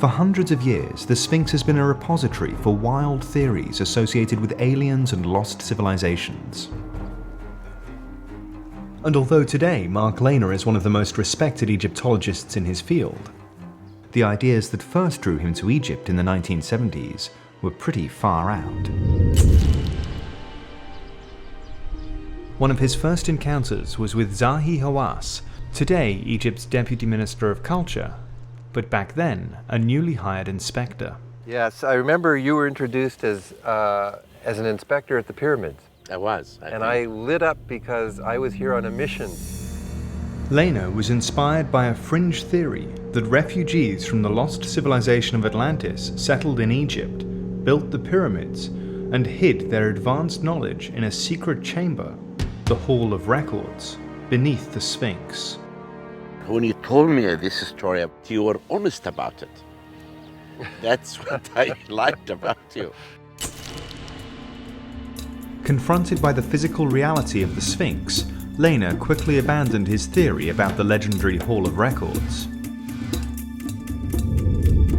For hundreds of years, the Sphinx has been a repository for wild theories associated with aliens and lost civilizations. And although today Mark Lehner is one of the most respected Egyptologists in his field, the ideas that first drew him to Egypt in the 1970s were pretty far out. One of his first encounters was with Zahi Hawass, today Egypt's Deputy Minister of Culture, but back then a newly hired inspector. Yes, I remember you were introduced as an inspector at the pyramids. I was. I lit up because I was here on a mission. Lehner was inspired by a fringe theory that refugees from the Lost Civilization of Atlantis settled in Egypt, built the pyramids, and hid their advanced knowledge in a secret chamber, the Hall of Records, beneath the Sphinx. When you told me this story, you were honest about it. That's what I liked about you. Confronted by the physical reality of the Sphinx, Lehner quickly abandoned his theory about the legendary Hall of Records.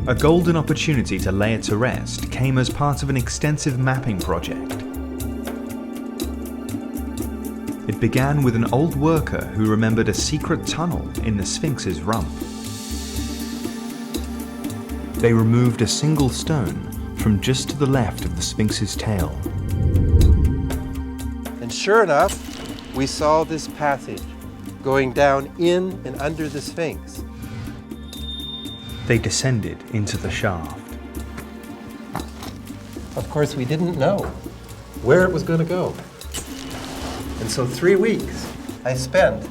A golden opportunity to lay it to rest came as part of an extensive mapping project. It began with an old worker who remembered a secret tunnel in the Sphinx's rump. They removed a single stone from just to the left of the Sphinx's tail. And sure enough, we saw this passage going down in and under the Sphinx. They descended into the shaft. Of course, we didn't know where it was going to go. And so 3 weeks I spent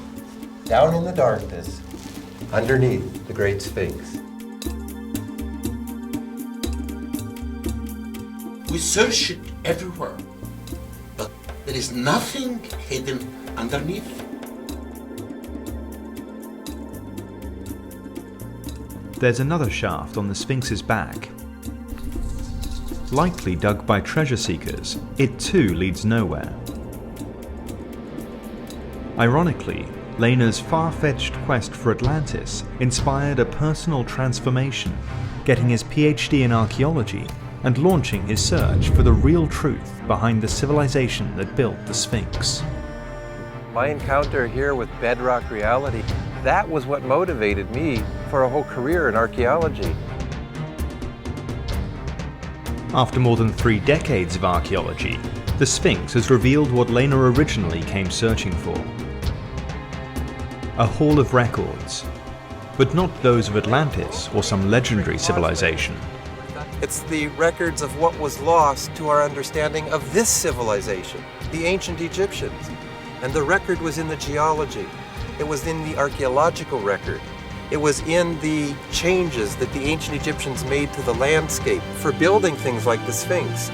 down in the darkness underneath the Great Sphinx. We searched it everywhere, but there is nothing hidden underneath. There's another shaft on the Sphinx's back. Likely dug by treasure seekers, it too leads nowhere. Ironically, Lehner's far-fetched quest for Atlantis inspired a personal transformation, getting his PhD in archaeology and launching his search for the real truth behind the civilization that built the Sphinx. My encounter here with bedrock reality, that was what motivated me for a whole career in archaeology. After more than 3 decades of archaeology, the Sphinx has revealed what Lehner originally came searching for. A Hall of Records, but not those of Atlantis or some legendary civilization. It's the records of what was lost to our understanding of this civilization, the ancient Egyptians. And the record was in the geology. It was in the archaeological record. It was in the changes that the ancient Egyptians made to the landscape for building things like the Sphinx.